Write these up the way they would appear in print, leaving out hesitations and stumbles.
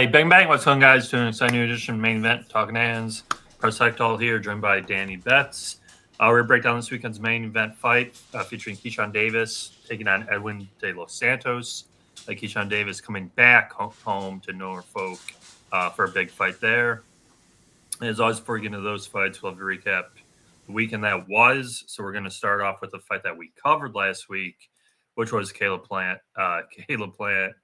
Bang bang, what's going on, guys? To an exciting new edition main event, Talkin Hands. Press Hectol here, joined by Danny Betts. We're going to break down this weekend's main event fight featuring Keyshawn Davis taking on Edwin De Los Santos. Keyshawn Davis coming back home to Norfolk for a big fight there. And as always, before we get into those fights, we'll have to recap the weekend that was. So we're going to start off with the fight that we covered last week, which was Caleb Plant. Caleb Plant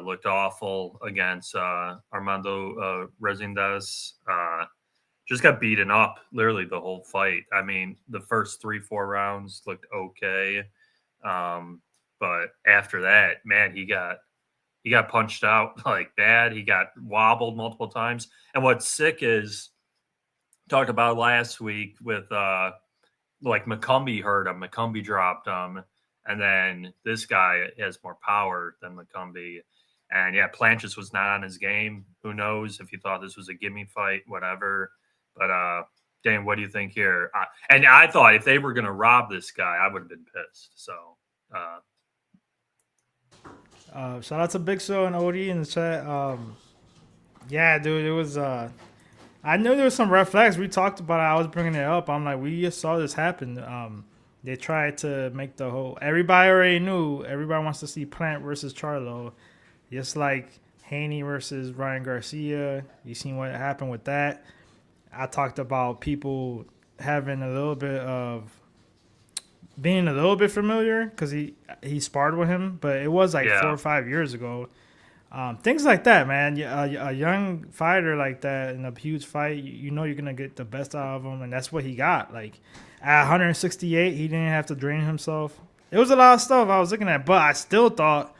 looked awful against Armando Resendes. Just got beaten up literally the whole fight. I mean, the first 3-4 rounds looked okay. But after that, man, he got punched out like bad. He got wobbled multiple times. And what's sick is talked about last week with like McCumbee hurt him. McCumbee dropped him. And then this guy has more power than McCumbee. And yeah, Plant just was not on his game. Who knows if you thought this was a gimme fight, whatever. But Dan, what do you think here? And I thought if they were going to rob this guy, I would have been pissed. So shout out to Big Show and OD in the chat. Yeah, dude, it was. I knew there was some red flags. We talked about it. I was bringing it up. I'm like, we just saw this happen. They tried to make the whole. Everybody already knew. Everybody wants to see Plant versus Charlo, just like Haney versus Ryan Garcia. You seen what happened with that? I talked about people having a little bit of being a little bit familiar because he sparred with him, but it was like 4 or 5 years ago. Things like that, man. A young fighter like that in a huge fight, you know you're gonna get the best out of him, and that's what he got. Like at 168, he didn't have to drain himself. It was a lot of stuff I was looking at, but I still thought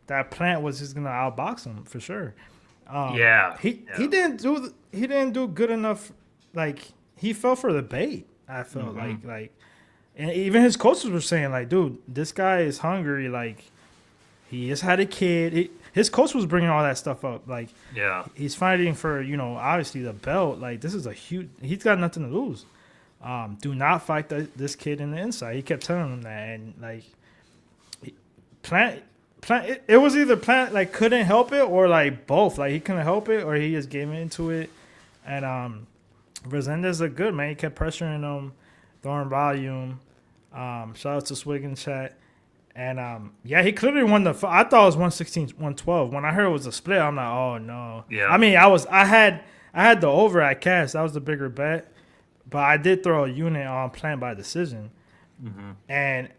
that Plant was just gonna outbox him for sure. He didn't do good enough. Like he fell for the bait. I felt like, and even his coaches were saying like, dude, this guy is hungry. Like he just had a kid. His coach was bringing all that stuff up. Like, he's fighting for obviously the belt. Like this is a huge. He's got nothing to lose. Do not fight this kid in the inside. He kept telling him that, and like Plant. It was either Plant like couldn't help it or like both. Like he couldn't help it or he just gave into it. And Resendes looked good, man. He kept pressuring him, throwing volume. Shout out to Swig in chat. And he clearly won the fight. I thought it was 116, 112. When I heard it was a split, I'm like, oh no. Yeah. I mean, I had the over at cash. That was the bigger bet. But I did throw a unit on Plant by decision. Mm-hmm. And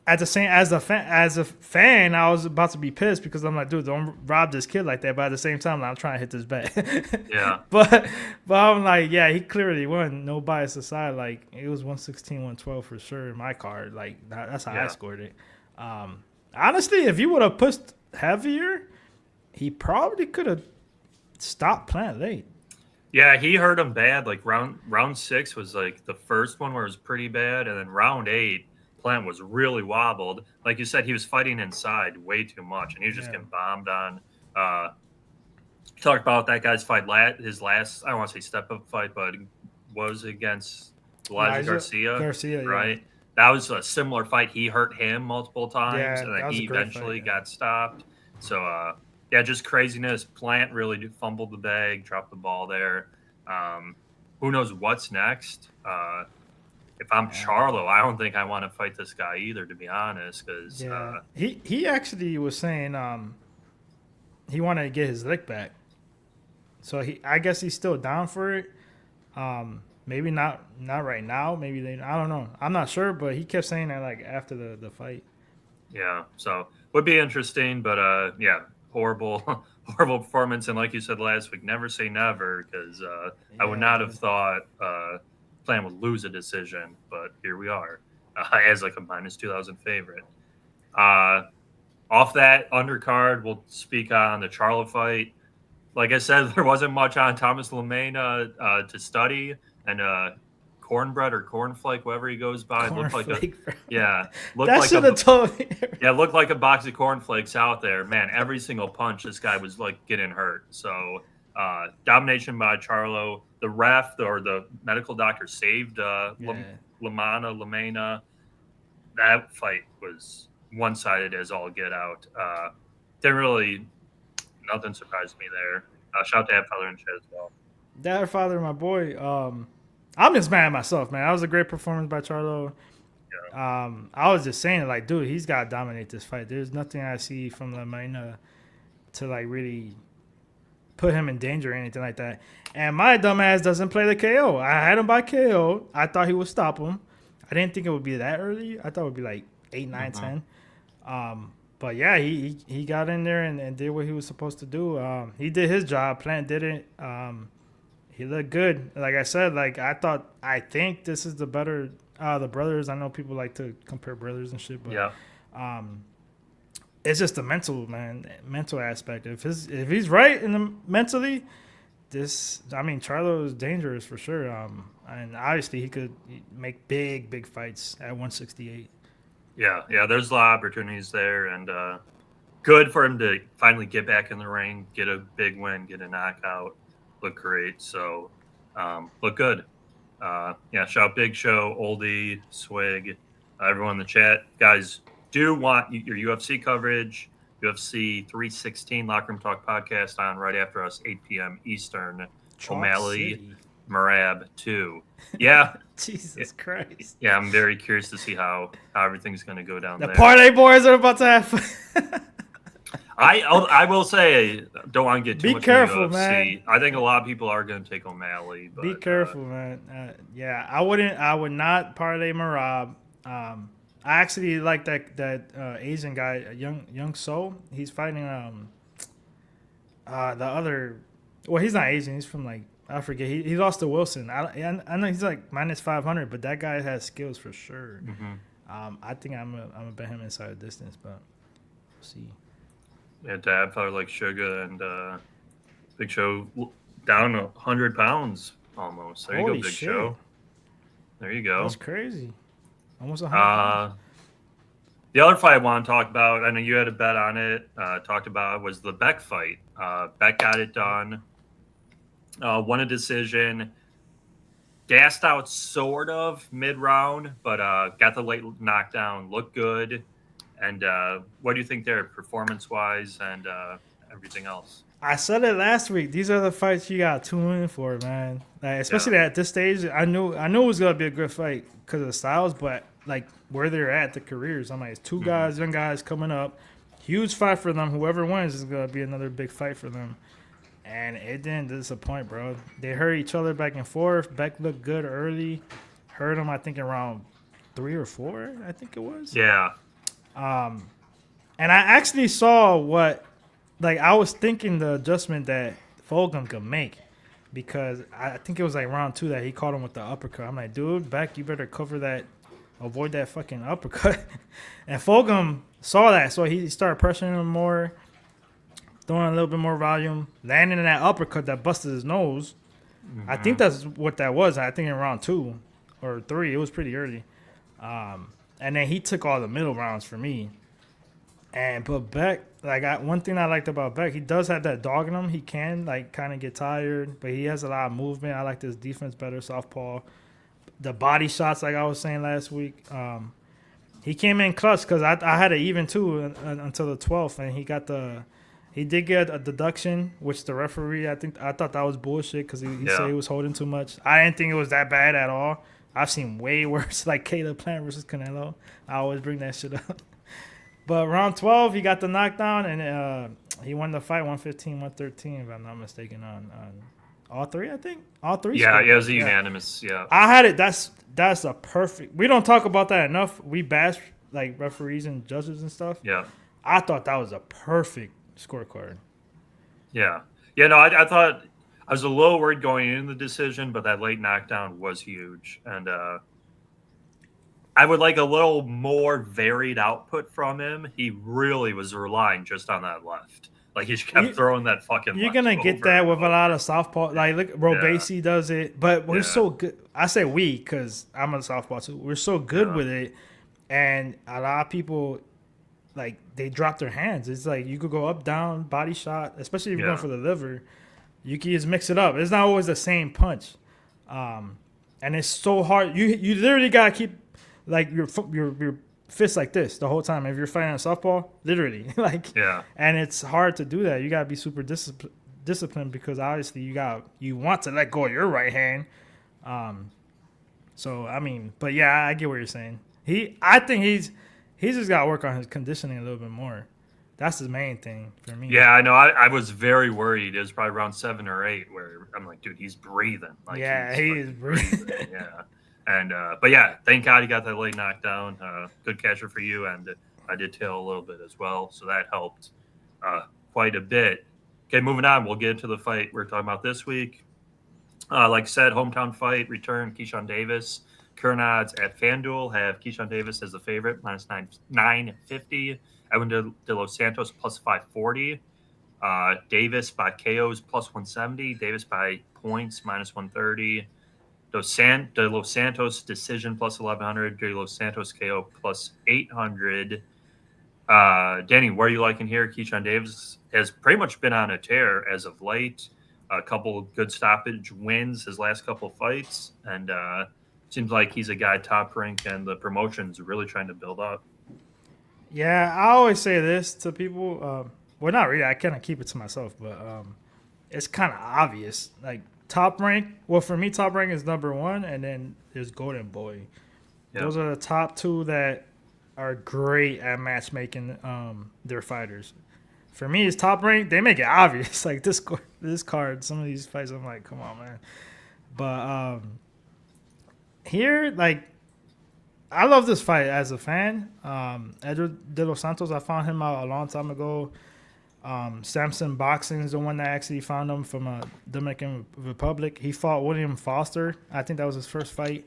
at the same as a fan, I was about to be pissed because I'm like, dude, don't rob this kid like that. But at the same time, I'm trying to hit this bet. Yeah. But I'm like, yeah, he clearly won. No bias aside, like it was 116, 112 for sure in my card. Like that's how I scored it. Honestly, if you would have pushed heavier, he probably could have stopped Plant late. Yeah, he hurt him bad. Like round 6 was like the first one where it was pretty bad, and then round 8. Plant was really wobbled. Like you said, he was fighting inside way too much, and he was just getting bombed on. Talked about that guy's fight, his last, I don't want to say step-up fight, but was against Elijah Garcia, right? Yeah. That was a similar fight. He hurt him multiple times, and then he eventually got stopped. So, just craziness. Plant really fumbled the bag, dropped the ball there. Who knows what's next? If I'm Charlo, I don't think I want to fight this guy either, to be honest. Because he actually was saying he wanted to get his lick back, so I guess he's still down for it. Maybe not right now. Maybe I don't know. I'm not sure, but he kept saying that like after the fight. Yeah, so would be interesting, but horrible performance. And like you said last week, never say never, because I would not have thought. Plant would lose a decision, but here we are as like a minus 2,000 favorite. Off that undercard, we'll speak on the Charlo fight. Like I said, there wasn't much on Thomas Lemay to study, and Cornbread or Cornflake, whatever he goes by, looked like looked like a box of cornflakes out there. Man, every single punch, this guy was like getting hurt. So domination by Charlo. The ref or the medical doctor saved Lamena. That fight was one-sided as all get out. Didn't really nothing surprised me there. Shout out to Father and Chet as well. Dad, father, my boy. I'm just mad at myself, man. That was a great performance by Charlo. I was just saying, like, dude, he's got to dominate this fight. There's nothing I see from Lamina to, like, really put him in danger or anything like that. And my dumbass doesn't play the KO. I had him by KO. I thought he would stop him. I didn't think it would be that early. I thought it would be, like, 8, 9, 10. But, yeah, he got in there and did what he was supposed to do. He did his job. Plant didn't. He looked good. Like I said, like, I think this is the better the brothers. I know people like to compare brothers and shit, but Yeah. It's just the mental aspect. If he's right in the mentally, Charlo is dangerous for sure. And obviously he could make big fights at 168. Yeah, there's a lot of opportunities there, and good for him to finally get back in the ring, get a big win, get a knockout, look great. So, look good. Shout out Big Show, Oldie, Swig, everyone in the chat. Guys, do want your UFC coverage, UFC 316 Locker Room Talk podcast on right after us, 8 p.m. Eastern. Chalk O'Malley, City. Marab 2. Yeah. Jesus Christ. Yeah, I'm very curious to see how everything's going to go down The there. parlay boys are about to have I will say, don't want to get too Be much careful, into UFC. man. I think a lot of people are going to take O'Malley. But, Be careful, man. I would not parlay Marab. I actually like that Asian guy, Young So. He's fighting the other. Well, he's not Asian. He's from like I forget. He lost to Wilson. I know he's like minus 500, but that guy has skills for sure. Mm-hmm. I think I'm gonna bet him inside the distance, but we'll see. Yeah, Dad felt like Sugar and Big Show down 100 pounds almost. There you Holy go, Big shit. Show. There you go. That's crazy. Almost 100. The other fight I want to talk about, I know you had a bet on it, talked about it, was the Beck fight. Beck got it done, won a decision, gassed out sort of mid-round, but got the late knockdown, looked good. And what do you think there, performance-wise and everything else? I said it last week. These are the fights you got to tune in for, man. Like, especially at this stage, I knew it was gonna be a good fight because of the styles, but like where they're at, the careers. I'm like, it's two guys, young guys coming up, huge fight for them. Whoever wins is gonna be another big fight for them. And it didn't disappoint, bro. They hurt each other back and forth. Beck looked good early. Hurt him, I think, around 3 or 4. I think it was. Yeah. And I actually saw I was thinking the adjustment that Fulgham could make because I think it was like round 2 that he caught him with the uppercut. I'm like, dude, Beck, you better cover that, avoid that fucking uppercut. And Fulgham saw that, so he started pressuring him more, throwing a little bit more volume, landing in that uppercut that busted his nose. Mm-hmm. I think that's what that was. I think in round 2 or 3, it was pretty early. And then he took all the middle rounds for me. But Beck, one thing I liked about Beck, he does have that dog in him. He can kind of get tired, but he has a lot of movement. I like his defense better, southpaw. The body shots, like I was saying last week, he came in clutch because I had an even too until the 12th, and he did get a deduction, which the referee, I thought that was bullshit because he said he was holding too much. I didn't think it was that bad at all. I've seen way worse, like Caleb Plant versus Canelo. I always bring that shit up. But round 12, he got the knockdown, and he won the fight 115-113, if I'm not mistaken, on all 3, I think. All 3? Yeah, it was unanimous, yeah. I had it. That's a perfect – we don't talk about that enough. We bash, like, referees and judges and stuff. Yeah. I thought that was a perfect scorecard. Yeah. Yeah, no, I thought – I was a little worried going into the decision, but that late knockdown was huge. And I would like a little more varied output from him. He really was relying just on that left. Like, he kept throwing that fucking You're left going to get that with a lot of southpaw. Like, look, Robesi does it. But we're so good. I say we because I'm a southpaw too. We're so good with it. And a lot of people, like, they drop their hands. It's like you could go up, down, body shot, especially if you're going for the liver. You can just mix it up. It's not always the same punch, and it's so hard. You literally gotta keep like your fists like this the whole time. If you're fighting a softball, literally, like, Yeah. and it's hard to do that. You gotta be super disciplined because obviously you want to let go of your right hand. So I mean, but yeah, I get what you're saying. I think he's just got to work on his conditioning a little bit more. That's the main thing for me. Yeah, I know. I was very worried. It was probably round 7 or 8 where I'm like, dude, he's breathing. Like, yeah, he's he is breathing. Yeah. And but yeah, thank God he got that late knockdown. Good catcher for you, and I did tail a little bit as well, so that helped quite a bit. Okay, moving on. We'll get into the fight we're talking about this week. Like I said, hometown fight return. Keyshawn Davis. Current odds at FanDuel have Keyshawn Davis as the favorite, minus 950. Edwin De Los Santos plus 540. Davis by KOs plus 170. Davis by points minus 130. De Los Santos decision plus 1100. De Los Santos KO plus 800. Danny, where are you liking here? Keyshawn Davis has pretty much been on a tear as of late. A couple good stoppage wins his last couple of fights, and seems like he's a guy top rank, and the promotion's really trying to build up. Yeah, I always say this to people. Well, not really. I kind of keep it to myself, but it's kind of obvious. Like top rank. Well, for me, top rank is number 1, and then there's Golden Boy. Yep. Those are the top 2 that are great at matchmaking their fighters. For me, it's top rank. They make it obvious. Like this card, some of these fights, I'm like, come on, man. But here, like, I love this fight as a fan. Edwin De Los Santos, I found him out a long time ago. Samson Boxing is the one that actually found him from Dominican Republic. He fought William Foster. I think that was his first fight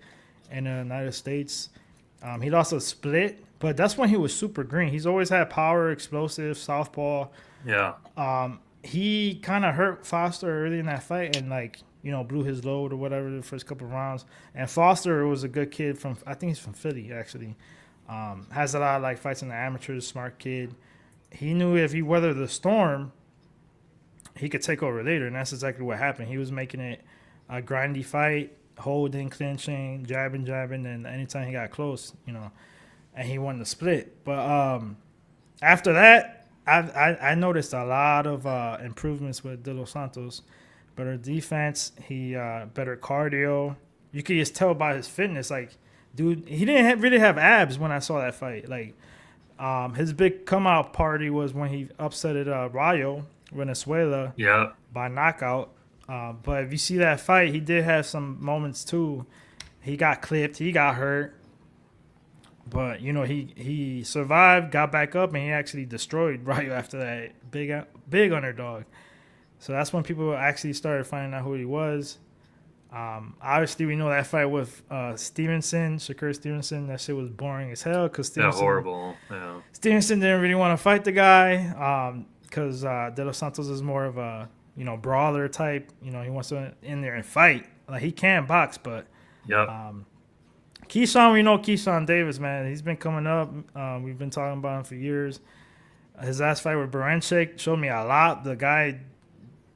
in the United States. He lost a split, but that's when he was super green. He's always had power, explosive, southpaw. Yeah. He kind of hurt Foster early in that fight and, like, you know, blew his load or whatever the first couple of rounds. And Foster was a good kid from, I think he's from Philly, actually. Has a lot of, like, fights in the amateurs, smart kid. He knew if he weathered the storm, he could take over later, and that's exactly what happened. He was making it a grindy fight, holding, clinching, jabbing, and anytime he got close, you know, and he won the split. But after that, I noticed a lot of improvements with De Los Santos. Better defense, he better cardio. You could just tell by his fitness, like, dude, he didn't really have abs when I saw that fight. Like, his big come-out party was when he upsetted Rayo Venezuela by knockout. But if you see that fight, he did have some moments too. He got clipped, he got hurt, but you know he survived, got back up, and he actually destroyed Rayo after that big underdog. So that's when people actually started finding out who he was. Obviously, we know that fight with Shakur Stevenson. That shit was boring as hell because Stevenson. Yeah, horrible. Yeah. Stevenson didn't really want to fight the guy because De Los Santos is more of a, you know, brawler type. You know, he wants to in there and fight. Like, he can box, but Keyshawn, we know Keyshawn Davis, man. He's been coming up. We've been talking about him for years. His last fight with Berenchek showed me a lot. The guy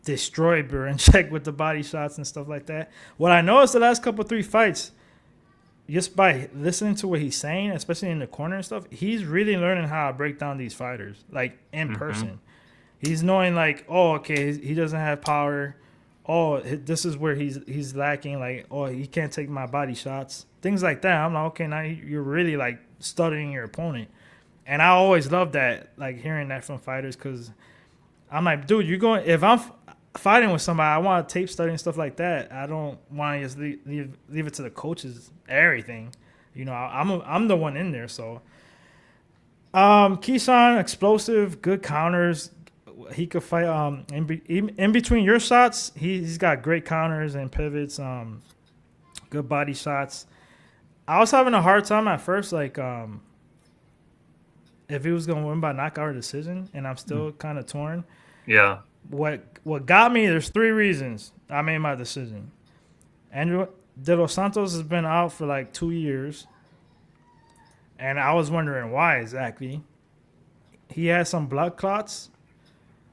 destroyed Berenchek with the body shots and stuff like that. What I noticed the last couple 3 fights, just by listening to what he's saying, especially in the corner and stuff, he's really learning how to break down these fighters, like, in person. He's knowing, like, oh, okay, he doesn't have power. Oh, this is where he's lacking. Like, oh, he can't take my body shots. Things like that. I'm like, okay, now you're really, like, studying your opponent. And I always love that, like, hearing that from fighters, because I'm like, dude, if I'm fighting with somebody, I want tape study and stuff like that. I don't want to just leave it to the coaches, everything. You know, I'm the one in there. So, Keyshawn, explosive, good counters. He could fight in between your shots. He's got great counters and pivots, good body shots. I was having a hard time at first, like, if he was going to win by knockout or decision, and I'm still kind of torn. Yeah. What got me, there's 3 reasons I made my decision. Andrew De Los Santos has been out for like 2 years, and I was wondering why exactly. He had some blood clots,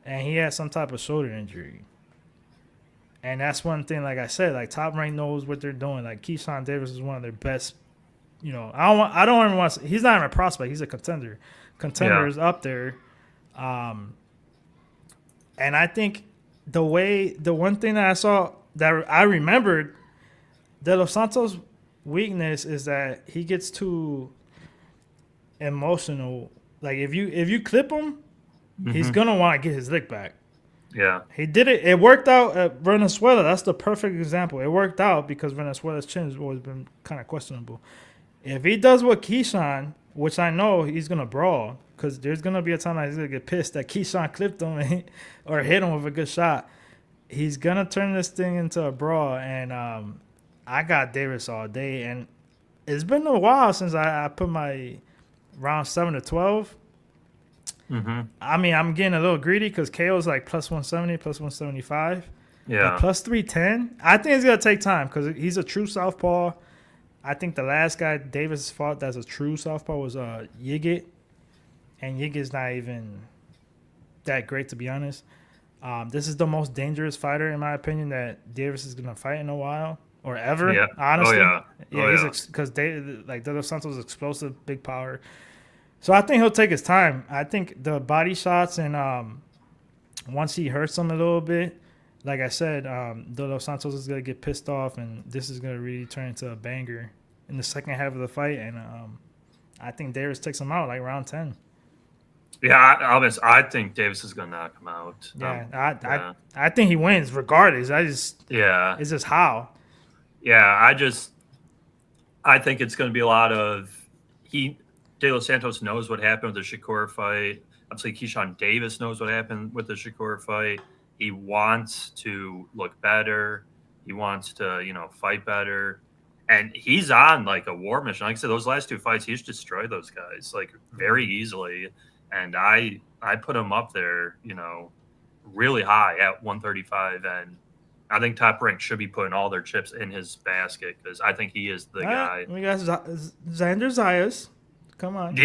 and he had some type of shoulder injury. And that's one thing, like I said, like, Top Rank knows what they're doing. Like, Keyshawn Davis is one of their best, I don't even want to. He's not even a prospect. He's a contender. Contender Yeah. is up there. And I think the one thing that I saw that I remembered, De Los Santos' weakness is that he gets too emotional. Like if you clip him, he's gonna want to get his lick back. Yeah. He did it. It worked out at Venezuela. That's the perfect example. It worked out because Venezuela's chin has always been kind of questionable. If he does what Keyshawn, which I know he's gonna brawl, because there's gonna be a time that he's gonna get pissed that Keyshawn clipped him or hit him with a good shot. He's gonna turn this thing into a brawl, and I got Davis all day. And it's been a while since I put my round 7 to 12. I mean, I'm getting a little greedy because KO's like plus 170, plus 175. Yeah. But plus 310, I think it's going to take time because he's a true southpaw. I think the last guy Davis fought that's a true southpaw was Yigit. And Yigit's not even that great, to be honest. This is the most dangerous fighter, in my opinion, that Davis is going to fight in a while or ever, Yeah. honestly. Oh, yeah. Because De Los Santos is explosive, big power. So I think he'll take his time. I think the body shots and once he hurts him a little bit, like I said, De Los Santos is going to get pissed off, and this is going to really turn into a banger in the second half of the fight. And I think Davis takes him out like round 10. Yeah, I think Davis is going to knock him out. I think he wins regardless. It's just how. Yeah, I think it's going to be a lot of De Los Santos knows what happened with the Shakur fight. Obviously, Keyshawn Davis knows what happened with the Shakur fight. He wants to look better. He wants to, fight better. And he's on like a war mission. Like I said, those last two fights, he's destroyed those guys like very easily. And I put him up there, really high at 135. And I think Top Rank should be putting all their chips in his basket because I think he is the guy. We got Xander Zayas. Come on.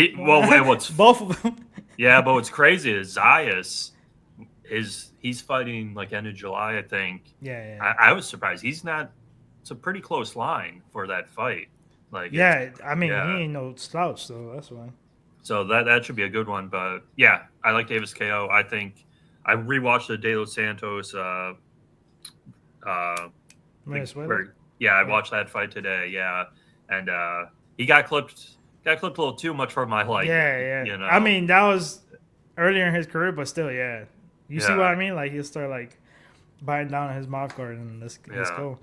What's both of them? Yeah, but what's crazy is Zayas he's fighting like end of July, I think. Yeah. I was surprised. It's a pretty close line for that fight. Like he ain't no slouch, so that's why. So that should be a good one. But yeah, I like Davis KO. I think I rewatched the De Los Santos I watched that fight today, yeah. And he got clipped a little too much for my liking. Yeah. I mean, that was earlier in his career, but still, yeah. You see what I mean? Like, he'll start, like, biting down on his mouth guard and let's go.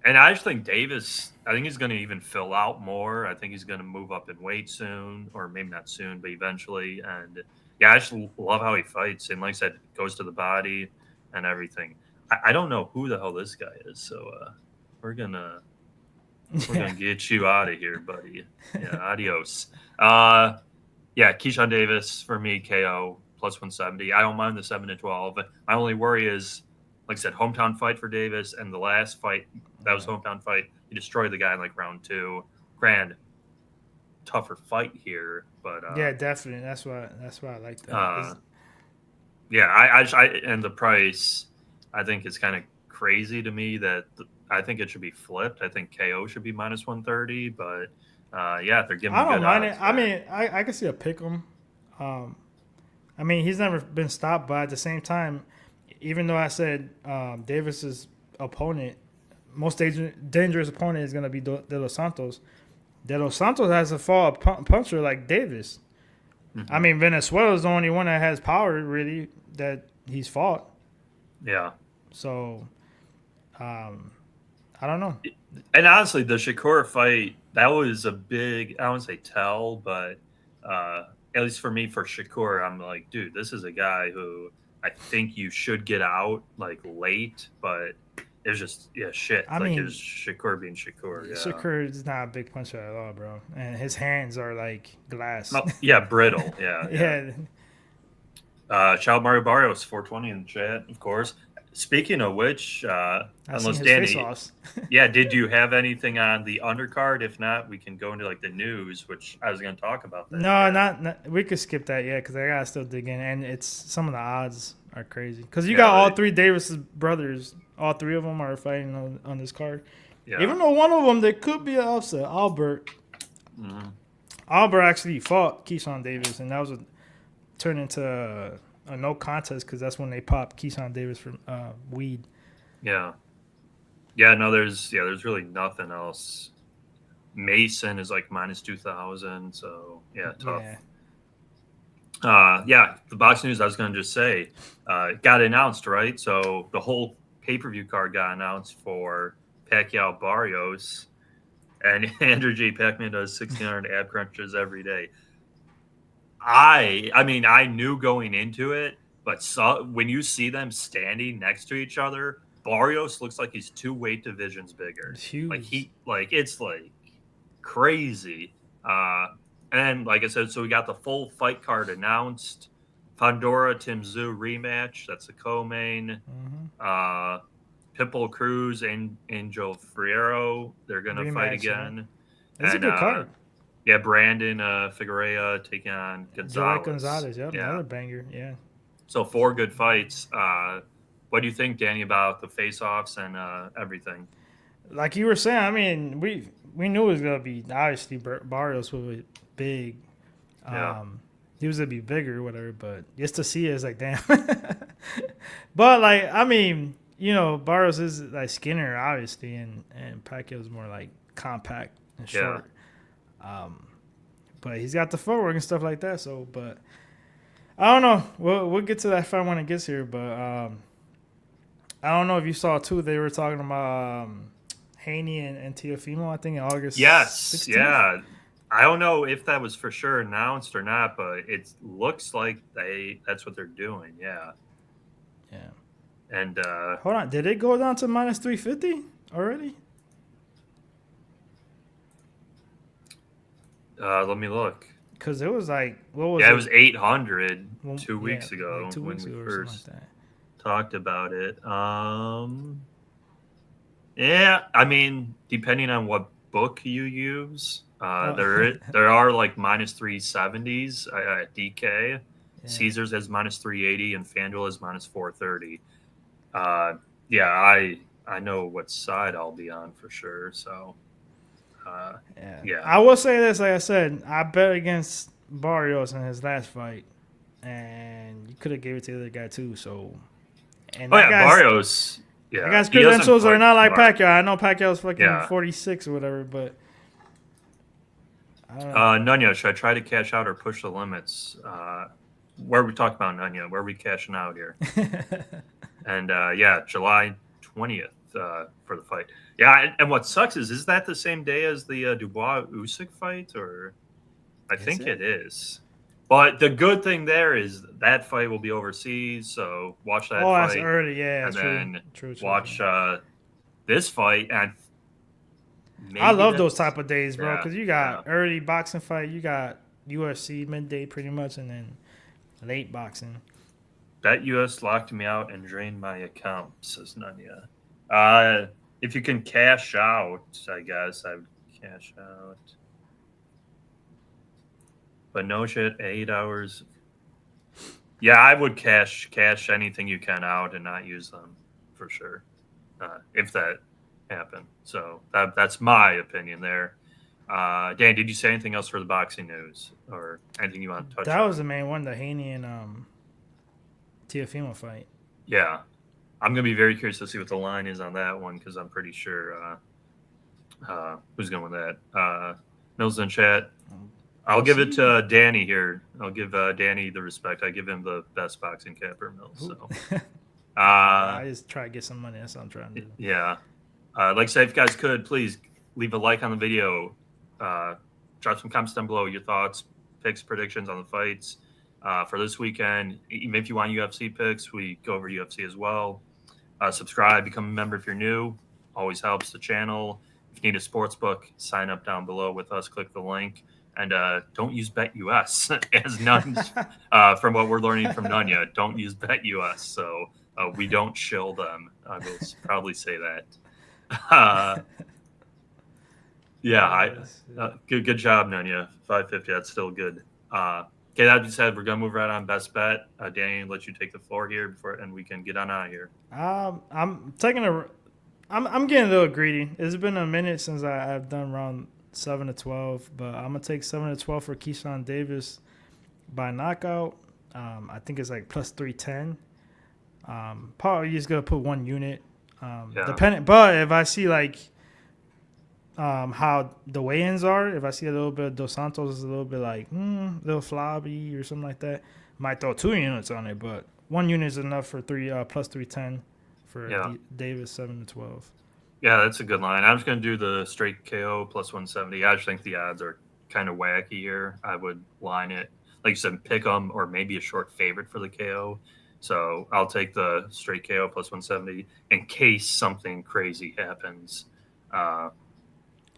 And I just think Davis, I think he's going to even fill out more. I think he's going to move up in weight soon, or maybe not soon, but eventually. And, yeah, I just love how he fights. And like I said, goes to the body and everything. I don't know who the hell this guy is, so we're going to get you out of here, buddy. Yeah, adios. Keyshawn Davis for me, KO plus 170. I don't mind the 7 to 12. My only worry is, like I said, hometown fight for Davis, and the last fight that was hometown fight. He destroyed the guy in like round 2. Tougher fight here, but yeah, definitely. That's why I like that. I and the price, I think is kind of crazy to me that. I think it should be flipped. I think KO should be minus 130, but if they're giving. I don't mind it. I mean, I can see a pick 'em. I mean, he's never been stopped, but at the same time, even though I said Davis's opponent, most dangerous opponent is going to be De Los Santos. De Los Santos has to fall a puncher like Davis. Mm-hmm. I mean, Venezuela is the only one that has power really that he's fought. Yeah. So, I don't know. And honestly, the Shakur fight, that was a big, I wouldn't say tell, but at least for me, for Shakur, I'm like, dude, this is a guy who I think you should get out like late, but it was just, shit. I mean, it was Shakur being Shakur. Yeah. Shakur is not a big puncher at all, bro. And his hands are like glass. Brittle. Yeah. Child Mario Barrios, 420 in the chat, of course. Speaking of which, unless Danny, did you have anything on the undercard? If not, we can go into like the news, which I was going to talk about. That. No, not. We could skip that, because I gotta still dig in, and it's some of the odds are crazy. Because you got all three Davis's brothers, all three of them are fighting on this card. Yeah. Even though one of them there could be an upset, Albert. Mm-hmm. Albert actually fought Keyshawn Davis, and that was turned into a no contest because that's when they popped Keyshawn Davis from weed. Yeah. Yeah, no, there's really nothing else. Mason is like minus 2,000, so yeah, tough. Yeah. Yeah, the boxing news I was going to just say got announced, right? So the whole pay-per-view card got announced for Pacquiao Barrios, and Andrew J. Pacman does 1,600 ab crunches every day. I mean, I knew going into it, but when you see them standing next to each other, Barrios looks like he's 2 weight divisions bigger. It's huge. It's like crazy. And like I said, so we got the full fight card announced. Pandora Tim Tszyu rematch. That's the co-main. Mm-hmm. Pitbull Cruz and Angel Ferrero. They're gonna fight again. Yeah. It's a good card. Yeah, Brandon Figueroa taking on Gonzalez. Gonzalez, yep, yeah, another banger. Yeah. So 4 good fights. What do you think, Danny, about the face-offs and everything? Like you were saying, I mean, we knew it was gonna be obviously Barrios was big. He was gonna be bigger, or whatever. But just to see it, it's like damn. But like, I mean, you know, Barrios is like skinnier, obviously, and Pacquiao's more like compact and short. But he's got the footwork and stuff like that. So, but I don't know. We'll get to that fight when it gets here. But I don't know if you saw too. They were talking about Haney and Teofimo. I think in August. Yes. 16th. Yeah. I don't know if that was for sure announced or not, but it looks like that's what they're doing. Yeah. Yeah. And hold on, did it go down to minus 350 already? Let me look. Because it was like, what was it was 800 2 weeks ago like 2 when weeks we ago first like talked about it. Yeah, I mean, depending on what book you use, there are like minus 370s at DK. Yeah. Caesars has minus 380 and FanDuel has minus 430. Yeah, I know what side I'll be on for sure. So, yeah. I will say this, like I said, I bet against Barrios in his last fight, and you could have gave it to the other guy too. So, and Barrios. Yeah, that guy's credentials are not like Pacquiao. I know Pacquiao's fucking 46 or whatever, but I don't know. Nunya, should I try to cash out or push the limits? Where are we talking about, Nunya? Where are we cashing out here? And yeah, July 20th for the fight. Yeah, and what sucks is that the same day as the Dubois-Usyk fight? Or I think it is. But the good thing there is that fight will be overseas, so watch that fight. Oh, that's early, yeah. And then watch this fight. And I love those type of days, bro, because you got early boxing fight, you got UFC midday pretty much, and then late boxing. Bet US locked me out and drained my account, says Nunya. If you can cash out, I guess I would cash out. But no shit, 8 hours. Yeah, I would cash anything you can out and not use them for sure, if that happened. So that's my opinion there. Dan, did you say anything else for the boxing news or anything you want to touch on? That was the main one, the Haney and Teofimo fight. Yeah. I'm going to be very curious to see what the line is on that one because I'm pretty sure who's going with that. Mills in chat. I'll give it to Danny here. I'll give Danny the respect. I give him the best boxing capper, Mills. So. I just try to get some money. That's what I'm trying to do. Yeah. Like I said, if you guys could, please leave a like on the video. Drop some comments down below, your thoughts, picks, predictions on the fights for this weekend. Even if you want UFC picks, we go over UFC as well. Subscribe, become a member if you're new. Always helps the channel. If you need a sports book, sign up down below with us. Click the link. And don't use BetUS as none from what we're learning from Nunya. Don't use BetUS. So we don't shill them. I will probably say that. Yeah, good job, Nunya. 550, that's still good. Okay, that being said, we're gonna move right on best bet. Danny, let you take the floor here and we can get on out of here. I'm getting a little greedy. It's been a minute since I've done 7-12, but I'm gonna take 7-12 for Keyshawn Davis by knockout. I think it's like plus 310. Probably just gonna put 1 unit. Depending, but if I see like how the weigh-ins are, if I see a little bit of Dos Santos is a little bit like a little flabby or something like that, might throw 2 units on it. But 1 unit is enough for plus 310 for Davis 7-12. Yeah, that's a good line. I'm just going to do the straight KO plus 170. I just think the odds are kind of wacky here. I would line it, like you said, pick them or maybe a short favorite for the KO. So I'll take the straight KO plus 170 in case something crazy happens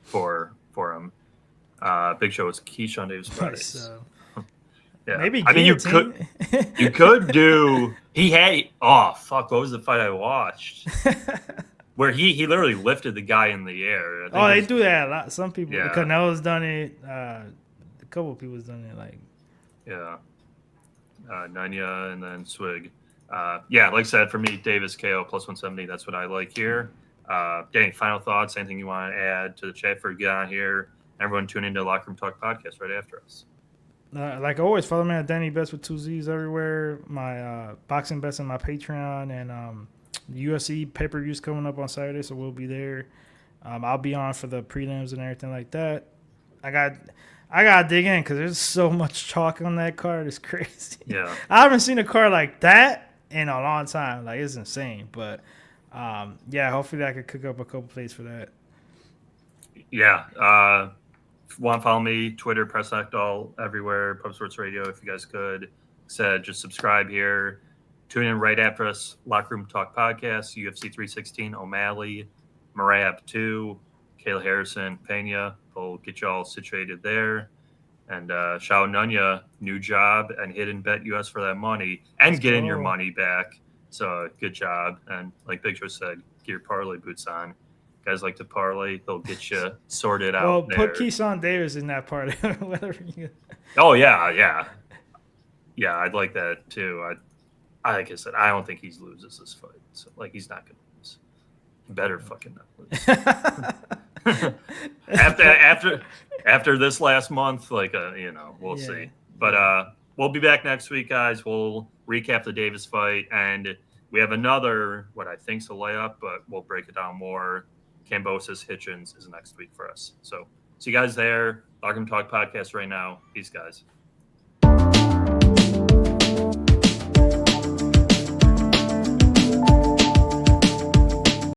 for him. Big Show was Keyshawn Davis price. Yeah, maybe I mean you could do. What was the fight I watched? Where he literally lifted the guy in the air. They do that a lot. Some people, Canelo's done it. A couple of people's done it. Like, Nanya and then Swig. Like I said, for me, Davis KO plus 170. That's what I like here. Danny, final thoughts? Anything you want to add to the chat before we get on here? Everyone tune into Locker Room Talk podcast right after us. Like always, follow me at Danny Bets with 2 Z's everywhere. My boxing bets on my Patreon, and UFC pay-per-views coming up on Saturday, so we'll be there. I'll be on for the prelims and everything like that. I gotta dig in because there's so much chalk on that card. It's crazy. Yeah, I haven't seen a card like that in a long time. Like, it's insane. But hopefully I could cook up a couple plays for that. Yeah. Want to follow me, Twitter, Press Act all everywhere, Pub Sports Radio, if you guys could. Said just subscribe here. Tune in right after us, Locker Room Talk Podcast, UFC 316, O'Malley, Marab 2, Kayla Harrison, Pena. We'll get you all situated there. And Shao Nunya, new job, and hidden bet US for that money and getting your money back. So good job. And like Big Show said, get your parlay boots on. Guys like to parlay, they'll get you sorted out. Well, put Keyshawn Davis in that part. Whatever you... Oh, yeah. Yeah, I'd like that too. Like I said, I don't think he loses this fight. So, like, he's not going to lose. He better fucking not lose. after this last month, we'll see. But we'll be back next week, guys. We'll recap the Davis fight, and we have another, what I think's a layup, but we'll break it down more. Kambosos Hitchens is next week for us. So see you guys there. Locker Room Talk Podcast right now. Peace, guys.